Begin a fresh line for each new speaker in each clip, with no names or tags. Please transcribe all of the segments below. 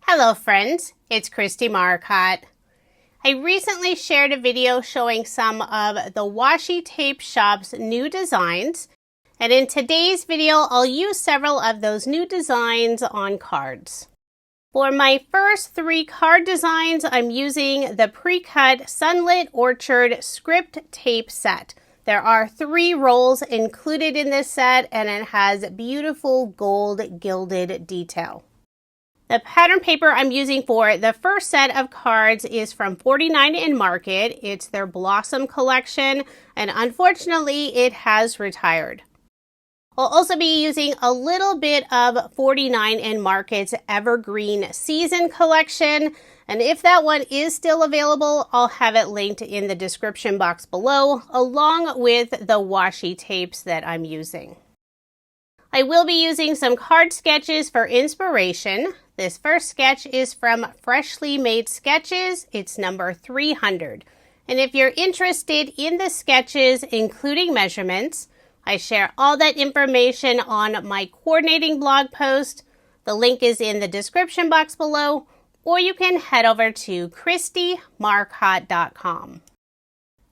Hello friends, it's Kristie Marcotte. I recently shared a video showing some of the Washi Tape Shop's new designs, and in today's video I'll use several of those new designs on cards. For my first 3 card designs, I'm using the pre-cut Sunlit Orchard script tape set. There are 3 rolls included in this set, and it has beautiful gold gilded detail. The pattern paper I'm using for the first set of cards is from 49 in Marcotte. It's their Blossom collection, and unfortunately it has retired. I'll also be using a little bit of 49 in Marcotte's Evergreen Season collection, and if that one is still available, I'll have it linked in the description box below, along with the washi tapes that I'm using. I will be using some card sketches for inspiration. This first sketch is from Freshly Made Sketches. It's number 300. And if you're interested in the sketches, including measurements, I share all that information on my coordinating blog post. The link is in the description box below, or you can head over to KristieMarcotte.com.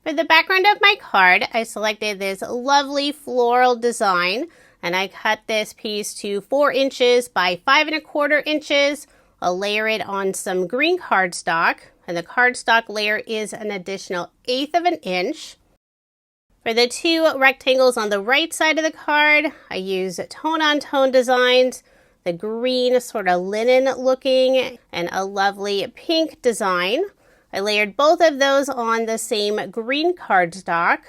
For the background of my card, I selected this lovely floral design, and I cut this piece to 4 inches by 5 1/4 inches. I'll layer it on some green cardstock, and the cardstock layer is an additional 1/8 of an inch. For the 2 rectangles on the right side of the card, I use tone-on-tone designs, the green sort of linen looking, and a lovely pink design. I layered both of those on the same green cardstock.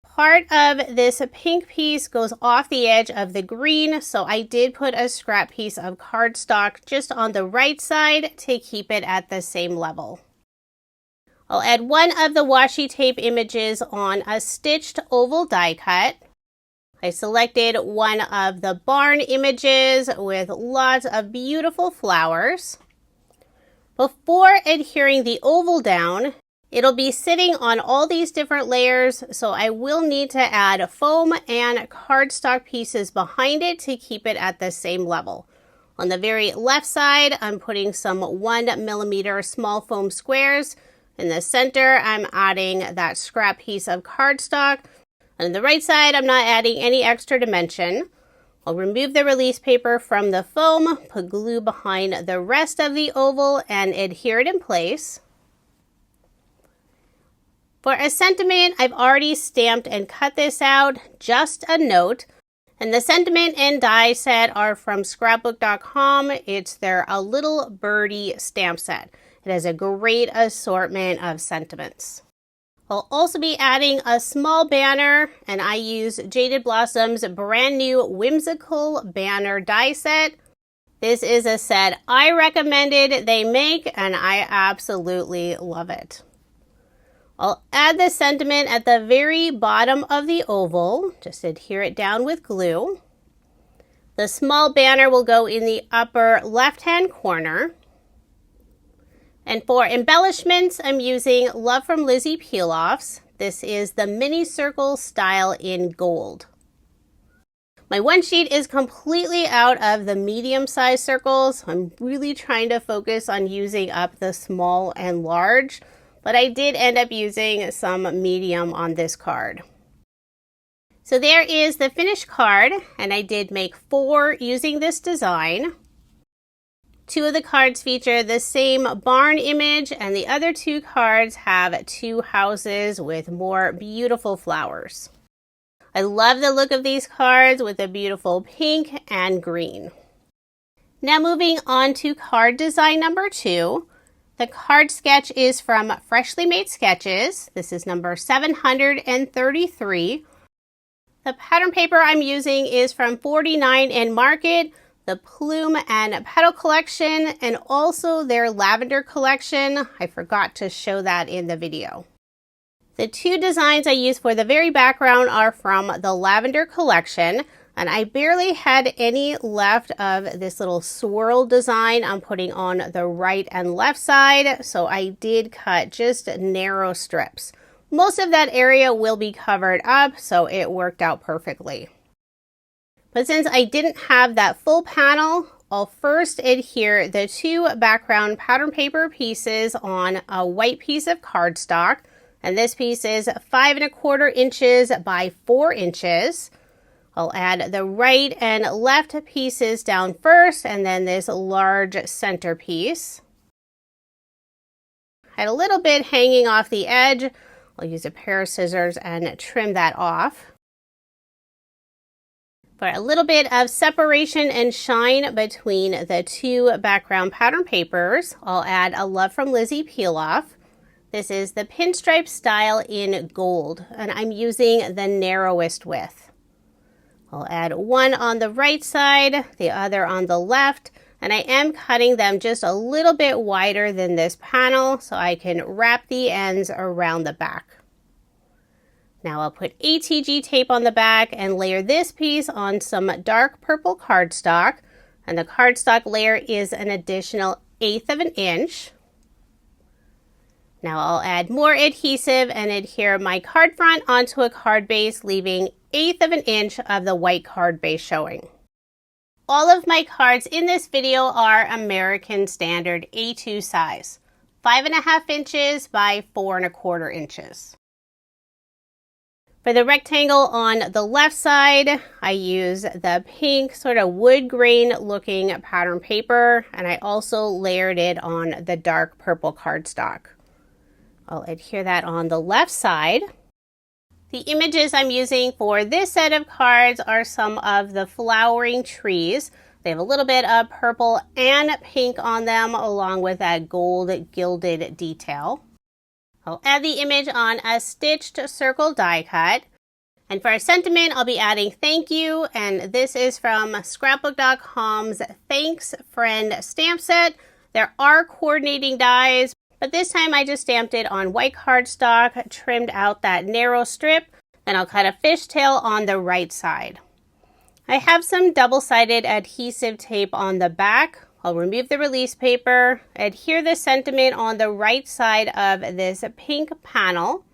Part of this pink piece goes off the edge of the green, so I did put a scrap piece of cardstock just on the right side to keep it at the same level. I'll add one of the washi tape images on a stitched oval die cut. I selected one of the barn images with lots of beautiful flowers. Before adhering the oval down, it'll be sitting on all these different layers, so I will need to add foam and cardstock pieces behind it to keep it at the same level. On the very left side, I'm putting some 1mm small foam squares. In the center, I'm adding that scrap piece of cardstock. On the right side, I'm not adding any extra dimension. I'll remove the release paper from the foam, put glue behind the rest of the oval, and adhere it in place. For a sentiment, I've already stamped and cut this out, just a note. And the sentiment and die set are from scrapbook.com. It's their A Little Birdie stamp set. It has a great assortment of sentiments. I'll also be adding a small banner, and I use Jaded Blossom's brand new Whimsical banner die set. This is a set I recommended they make, and I absolutely love it. I'll add the sentiment at the very bottom of the oval. Just adhere it down with glue. The small banner will go in the upper left-hand corner. And for embellishments, I'm using Love from Lizzie Peel-Offs. This is the mini circle style in gold. My one sheet is completely out of the medium-sized circles. I'm really trying to focus on using up the small and large, but I did end up using some medium on this card. So there is the finished card, and I did make 4 using this design. 2 of the cards feature the same barn image, and the other 2 cards have 2 houses with more beautiful flowers. I love the look of these cards with a beautiful pink and green. Now moving on to card design number 2. The card sketch is from Freshly Made Sketches. This is number 733. The pattern paper I'm using is from 49 in Marcotte, the Plume and Petal collection, and also their Lavender collection. I forgot to show that in the video. The 2 designs I use for the very background are from the Lavender collection, and I barely had any left of this little swirl design I'm putting on the right and left side, so I did cut just narrow strips. Most of that area will be covered up, so it worked out perfectly. But since I didn't have that full panel, I'll first adhere the 2 background pattern paper pieces on a white piece of cardstock. And this piece is 5 1/4 inches by 4 inches. I'll add the right and left pieces down first, and then this large center piece. I had a little bit hanging off the edge. I'll use a pair of scissors and trim that off. For a little bit of separation and shine between the 2 background pattern papers, I'll add a Love from Lizzie peel off. This is the pinstripe style in gold, and I'm using the narrowest width. I'll add one on the right side, the other on the left, and I am cutting them just a little bit wider than this panel so I can wrap the ends around the back. Now I'll put ATG tape on the back and layer this piece on some dark purple cardstock, and the cardstock layer is an additional 1/8 of an inch. Now I'll add more adhesive and adhere my card front onto a card base, leaving 1/8 of an inch of the white card base showing. All of my cards in this video are American Standard A2 size, 5 1/2 inches by 4 1/4 inches. For the rectangle on the left side, I use the pink sort of wood grain looking pattern paper, and I also layered it on the dark purple cardstock. I'll adhere that on the left side. The images I'm using for this set of cards are some of the flowering trees. They have a little bit of purple and pink on them, along with that gold gilded detail. I'll add the image on a stitched circle die cut. And for our sentiment, I'll be adding thank you, and this is from scrapbook.com's Thanks Friend stamp set. There are coordinating dies, but this time I just stamped it on white cardstock, trimmed out that narrow strip, then I'll cut a fishtail on the right side. I have some double-sided adhesive tape on the back. I'll remove the release paper, adhere the sentiment on the right side of this pink panel.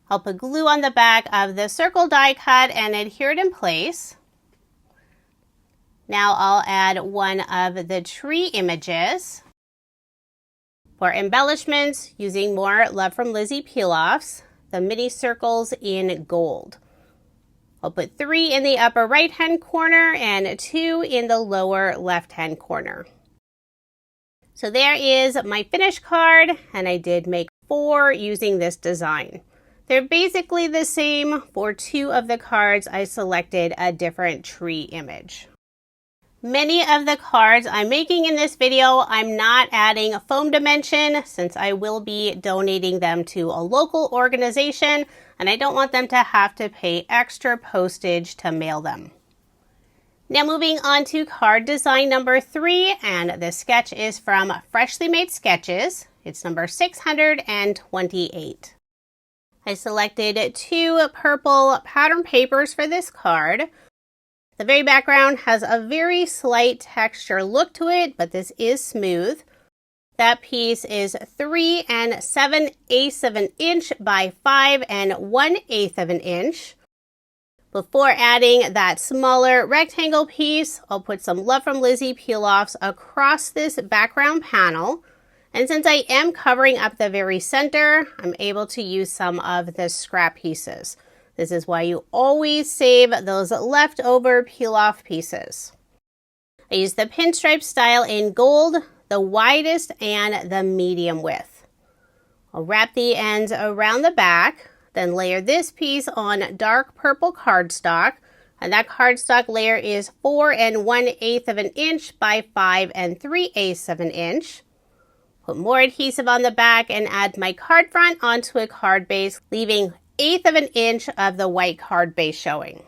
I'll put glue on the back of the circle die cut and adhere it in place. Now I'll add one of the tree images. For embellishments, using more Love from Lizzie peel-offs, the mini circles in gold. I'll put 3 in the upper right-hand corner and 2 in the lower left-hand corner. So there is my finished card, and I did make 4 using this design. They're basically the same. For 2 of the cards, I selected a different tree image. Many of the cards I'm making in this video, I'm not adding a foam dimension since I will be donating them to a local organization, and I don't want them to have to pay extra postage to mail them. Now moving on to card design number 3, and the sketch is from Freshly Made Sketches. It's number 628. I selected 2 purple pattern papers for this card. The very background has a very slight texture look to it, but this is smooth. That piece is 3 7/8 of an inch by 5 1/8 of an inch. Before adding that smaller rectangle piece, I'll put some Love from Lizzie peel-offs across this background panel. And since I am covering up the very center, I'm able to use some of the scrap pieces. This is why you always save those leftover peel-off pieces. I use the pinstripe style in gold, the widest and the medium width. I'll wrap the ends around the back, then layer this piece on dark purple cardstock, and that cardstock layer is 4 1/8 of an inch by 5 3/8 of an inch. Put more adhesive on the back and add my card front onto a card base, leaving 1/8 of an inch of the white card base showing.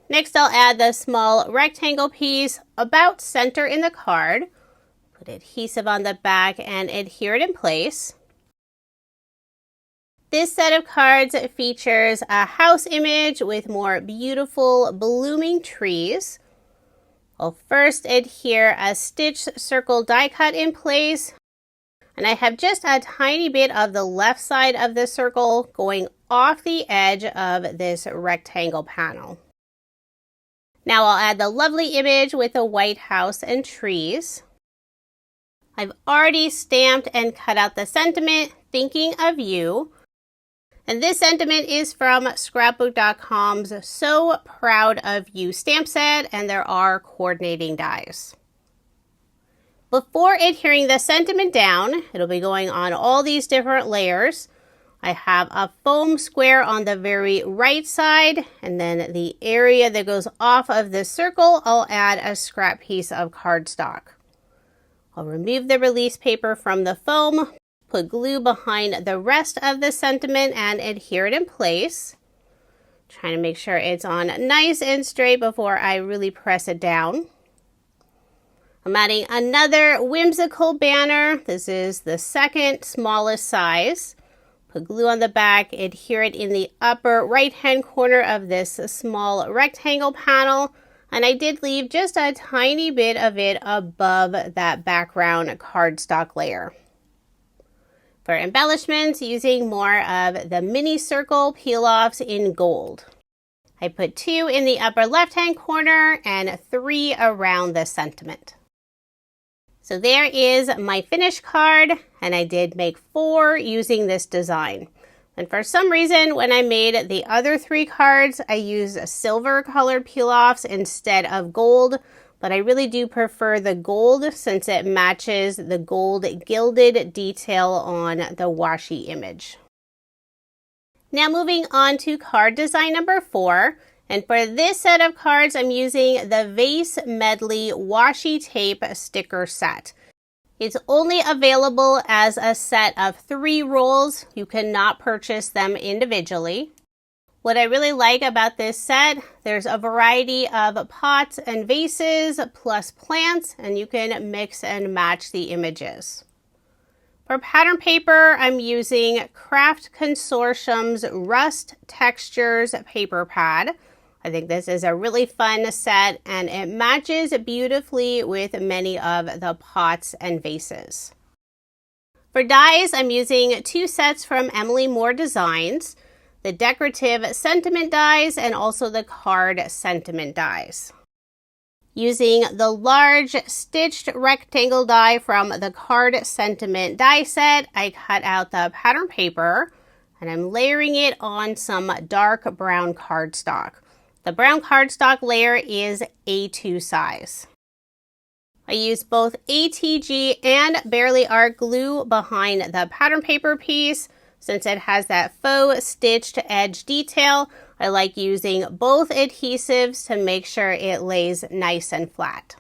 Next, I'll add the small rectangle piece about center in the card. Put adhesive on the back and adhere it in place. This set of cards features a house image with more beautiful blooming trees. I'll first adhere a stitched circle die cut in place, and I have just a tiny bit of the left side of the circle going off the edge of this rectangle panel. Now I'll add the lovely image with the white house and trees. I've already stamped and cut out the sentiment, thinking of you. And this sentiment is from scrapbook.com's So Proud of You stamp set, and there are coordinating dies. Before adhering the sentiment down, it'll be going on all these different layers. I have a foam square on the very right side, and then the area that goes off of this circle, I'll add a scrap piece of cardstock. I'll remove the release paper from the foam, put glue behind the rest of the sentiment, and adhere it in place. Trying to make sure it's on nice and straight before I really press it down. I'm adding another Whimsical banner. This is the second smallest size. Put glue on the back, adhere it in the upper right-hand corner of this small rectangle panel. And I did leave just a tiny bit of it above that background cardstock layer. For embellishments, using more of the mini circle peel-offs in gold. I put 2 in the upper left-hand corner and 3 around the sentiment. So there is my finished card, and I did make 4 using this design. And for some reason, when I made the other 3 cards, I used silver colored peel-offs instead of gold, but I really do prefer the gold since it matches the gold gilded detail on the washi image. Now moving on to card design number 4. And for this set of cards, I'm using the Vase Medley washi tape sticker set. It's only available as a set of 3 rolls. You cannot purchase them individually. What I really like about this set, there's a variety of pots and vases plus plants, and you can mix and match the images. For pattern paper, I'm using Craft Consortium's Rust Textures paper pad. I think this is a really fun set, and it matches beautifully with many of the pots and vases. For dies, I'm using 2 sets from Emily Moore Designs, the decorative sentiment dies and also the card sentiment dies. Using the large stitched rectangle die from the card sentiment die set, I cut out the pattern paper, and I'm layering it on some dark brown cardstock. The brown cardstock layer is A2 size. I used both ATG and Barely Art glue behind the pattern paper piece. Since it has that faux stitched edge detail, I like using both adhesives to make sure it lays nice and flat.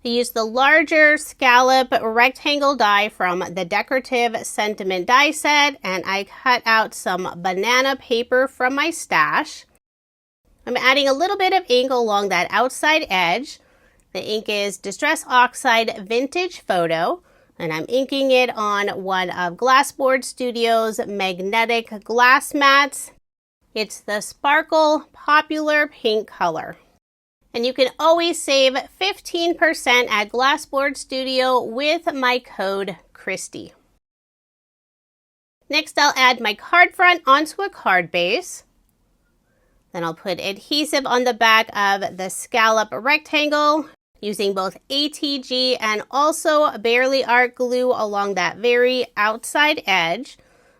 I used the larger scallop rectangle die from the decorative sentiment die set, and I cut out some banana paper from my stash. I'm adding a little bit of ink along that outside edge. The ink is Distress Oxide Vintage Photo, and I'm inking it on one of Glassboard Studios' magnetic glass mats. It's the Sparkle Popular Pink color. And you can always save 15% at Glassboard Studio with my code Kristie. Next, I'll add my card front onto a card base. Then I'll put adhesive on the back of the scallop rectangle using both ATG and also Barely Art glue along that very outside edge.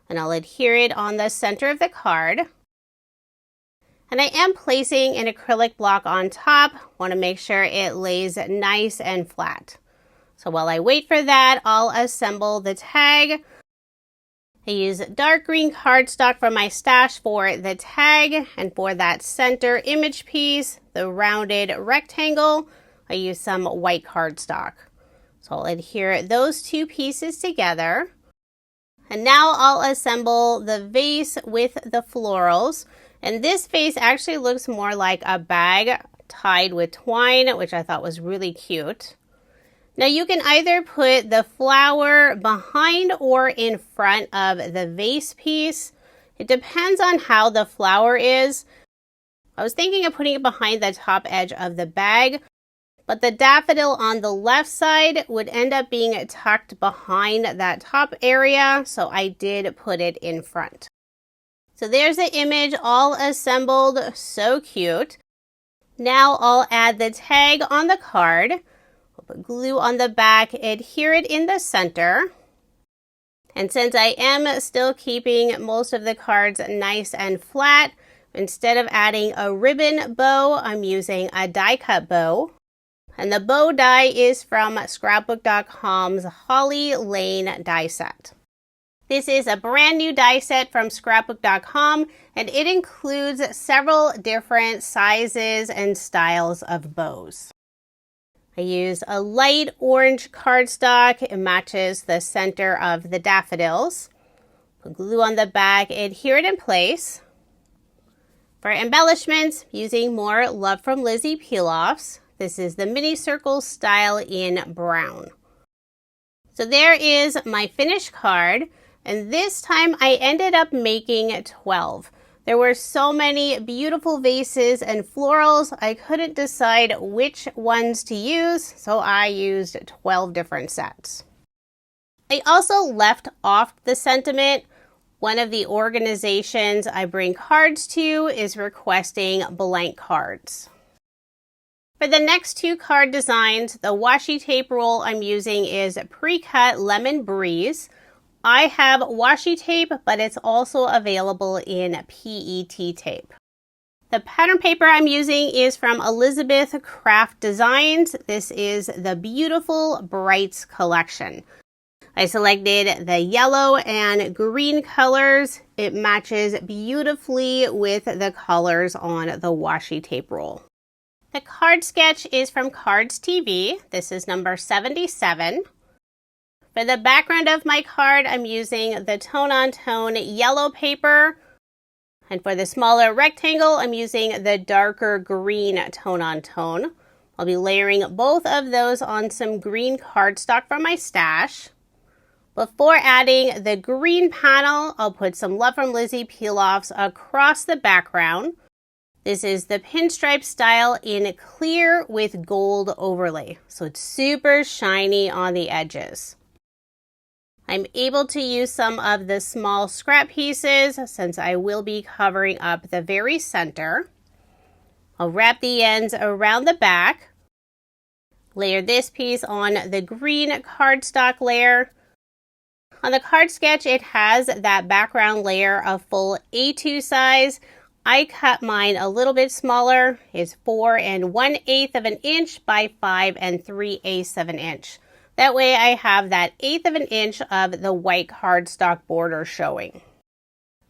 And I'll adhere it on the center of the card. And I am placing an acrylic block on top. Want to make sure it lays nice and flat. So while I wait for that, I'll assemble the tag. I use dark green cardstock from my stash for the tag, and for that center image piece, the rounded rectangle, I use some white cardstock. So I'll adhere those 2 pieces together. And now I'll assemble the vase with the florals. And this vase actually looks more like a bag tied with twine, which I thought was really cute. Now you can either put the flower behind or in front of the vase piece. It depends on how the flower is. I was thinking of putting it behind the top edge of the bag, but the daffodil on the left side would end up being tucked behind that top area, so I did put it in front. So there's the image all assembled, so cute. Now I'll add the tag on the card. I'll put glue on the back, adhere it in the center. And since I am still keeping most of the cards nice and flat, instead of adding a ribbon bow, I'm using a die cut bow. And the bow die is from Scrapbook.com's Holly Lane die set. This is a brand new die set from Scrapbook.com, and it includes several different sizes and styles of bows. I used a light orange cardstock. It matches the center of the daffodils. Put glue on the back, adhere it in place. For embellishments, using more Love from Lizzie peel-offs. This is the mini circle style in brown. So there is my finished card, and this time I ended up making 12. There were so many beautiful vases and florals, I couldn't decide which ones to use, so I used 12 different sets. I also left off the sentiment. One of the organizations I bring cards to is requesting blank cards. For the next two card designs, the washi tape roll I'm using is pre-cut Lemon Breeze. I have washi tape, but it's also available in PET tape. The pattern paper I'm using is from Elizabeth Craft Designs. This is the Beautiful Brights collection. I selected the yellow and green colors. It matches beautifully with the colors on the washi tape roll. The card sketch is from Cards TV. This is number 77. For the background of my card, I'm using the tone-on-tone yellow paper. And for the smaller rectangle, I'm using the darker green tone-on-tone. I'll be layering both of those on some green cardstock from my stash. Before adding the green panel, I'll put some Love from Lizzie peel-offs across the background. This is the pinstripe style in clear with gold overlay, so it's super shiny on the edges. I'm able to use some of the small scrap pieces since I will be covering up the very center. I'll wrap the ends around the back, layer this piece on the green cardstock layer. On the card sketch, it has that background layer of full A2 size. I cut mine a little bit smaller. It's 4 1/8 of an inch by 5 3/8 of an inch. That way I have that 1/8 of an inch of the white cardstock border showing.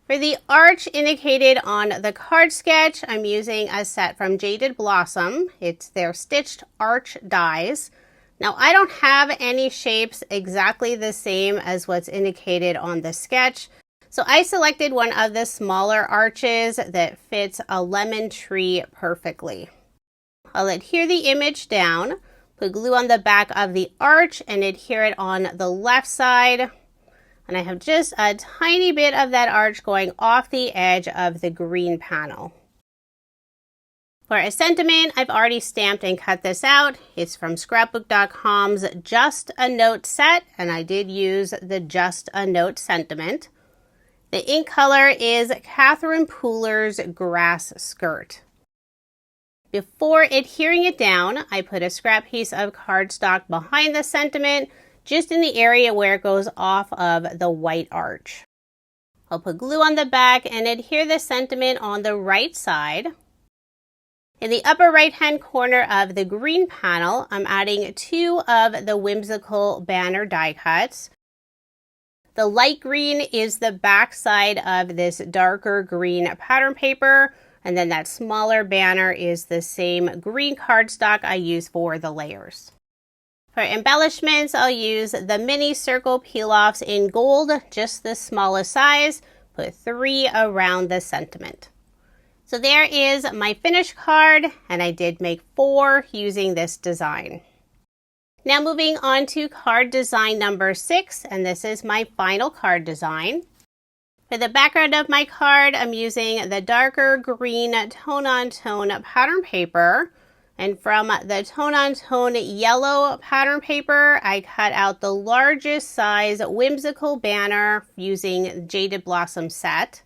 For the arch indicated on the card sketch, I'm using a set from Jaded Blossom. It's their stitched arch dies. Now I don't have any shapes exactly the same as what's indicated on the sketch. So I selected one of the smaller arches that fits a lemon tree perfectly. I'll adhere the image down, put glue on the back of the arch and adhere it on the left side. And I have just a tiny bit of that arch going off the edge of the green panel. For a sentiment, I've already stamped and cut this out. It's from Scrapbook.com's Just a Note set, and I did use the Just a Note sentiment. The ink color is Catherine Pooler's Grass Skirt. Before adhering it down, I put a scrap piece of cardstock behind the sentiment, just in the area where it goes off of the white arch. I'll put glue on the back and adhere the sentiment on the right side. In the upper right-hand corner of the green panel, I'm adding 2 of the Whimsical banner die cuts. The light green is the back side of this darker green pattern paper, and then that smaller banner is the same green cardstock I use for the layers. For embellishments, I'll use the mini circle peel-offs in gold, just the smallest size. Put 3 around the sentiment. So there is my finished card, and I did make 4 using this design. Now moving on to card design number 6, and this is my final card design. For the background of my card, I'm using the darker green tone-on-tone pattern paper. And from the tone-on-tone yellow pattern paper, I cut out the largest size Whimsical banner using Jaded Blossom set.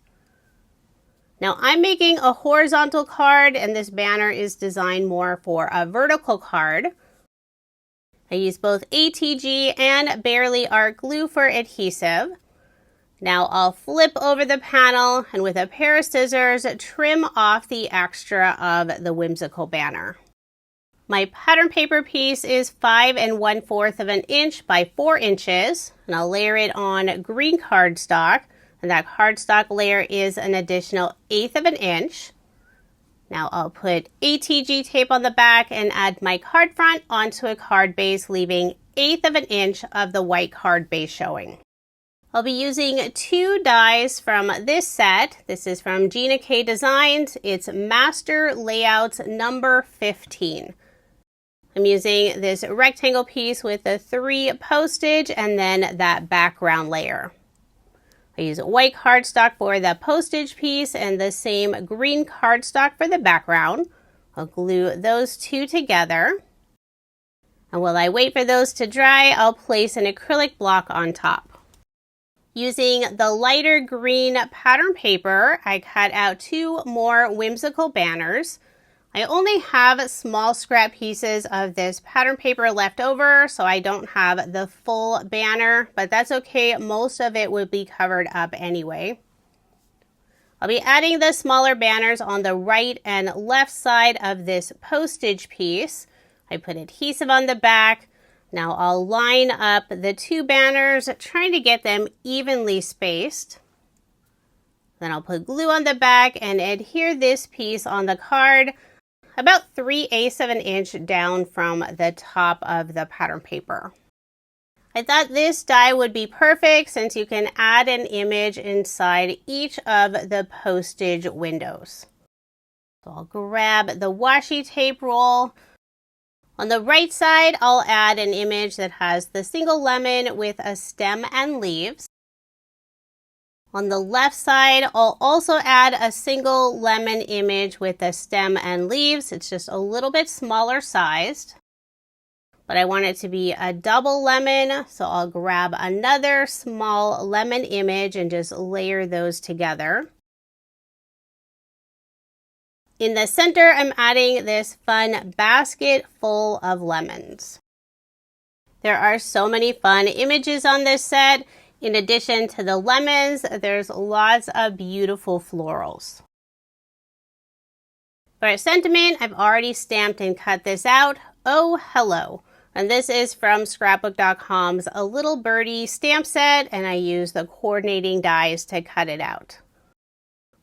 Now I'm making a horizontal card, and this banner is designed more for a vertical card. I use both ATG and Barely Art glue for adhesive. Now I'll flip over the panel and with a pair of scissors trim off the extra of the Whimsical banner. My pattern paper piece is 5 1/4 of an inch by 4 inches, and I'll layer it on green cardstock, and that cardstock layer is an additional 1/8 of an inch. Now I'll put ATG tape on the back and add my card front onto a card base, leaving 1/8 of an inch of the white card base showing. I'll be using 2 dies from this set. This is from Gina K Designs. It's Master Layouts number 15. I'm using this rectangle piece with the 3 postage and then that background layer. I use white cardstock for the postage piece and the same green cardstock for the background. I'll glue those 2 together. And while I wait for those to dry, I'll place an acrylic block on top. Using the lighter green pattern paper, I cut out 2 more Whimsical banners. I only have small scrap pieces of this pattern paper left over, so I don't have the full banner, but that's okay. Most of it will be covered up anyway. I'll be adding the smaller banners on the right and left side of this postage piece. I put adhesive on the back. Now I'll line up the 2 banners, trying to get them evenly spaced. Then I'll put glue on the back and adhere this piece on the card about 3/8 of an inch down from the top of the pattern paper. I thought this die would be perfect since you can add an image inside each of the postage windows. So I'll grab the washi tape roll. On the right side, I'll add an image that has the single lemon with a stem and leaves. On the left side, I'll also add a single lemon image with a stem and leaves. It's just a little bit smaller sized, but I want it to be a double lemon, so I'll grab another small lemon image and just layer those together. In the center, I'm adding this fun basket full of lemons. There are so many fun images on this set. In addition to the lemons, there's lots of beautiful florals. For a sentiment, I've already stamped and cut this out. Oh, hello. And this is from scrapbook.com's A Little Birdie stamp set, and I use the coordinating dies to cut it out.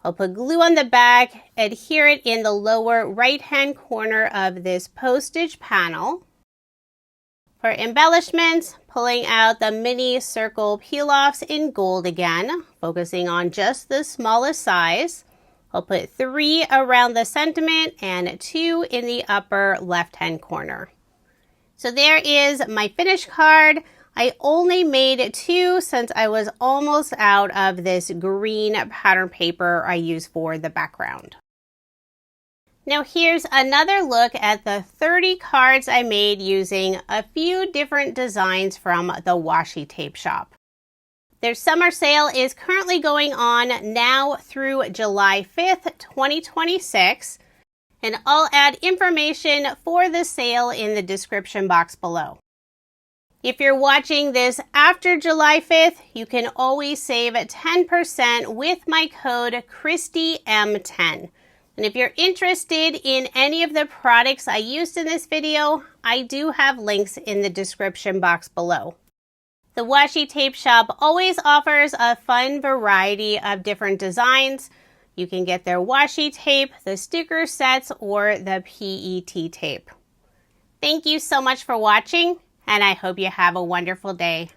I'll put glue on the back, adhere it in the lower right-hand corner of this postage panel. For embellishments, pulling out the mini circle peel-offs in gold again, focusing on just the smallest size. I'll put 3 around the sentiment and 2 in the upper left-hand corner. So there is my finished card. I only made 2 since I was almost out of this green pattern paper I use for the background. Now here's another look at the 30 cards I made using a few different designs from the Washi tape shop. Their summer sale is currently going on now through July 5th, 2026, and I'll add information for the sale in the description box below. If you're watching this after July 5th, you can always save 10% with my code KristieM10. And if you're interested in any of the products I used in this video, I do have links in the description box below. The Washi Tape Shop always offers a fun variety of different designs. You can get their washi tape, the sticker sets, or the PET tape. Thank you so much for watching, and I hope you have a wonderful day.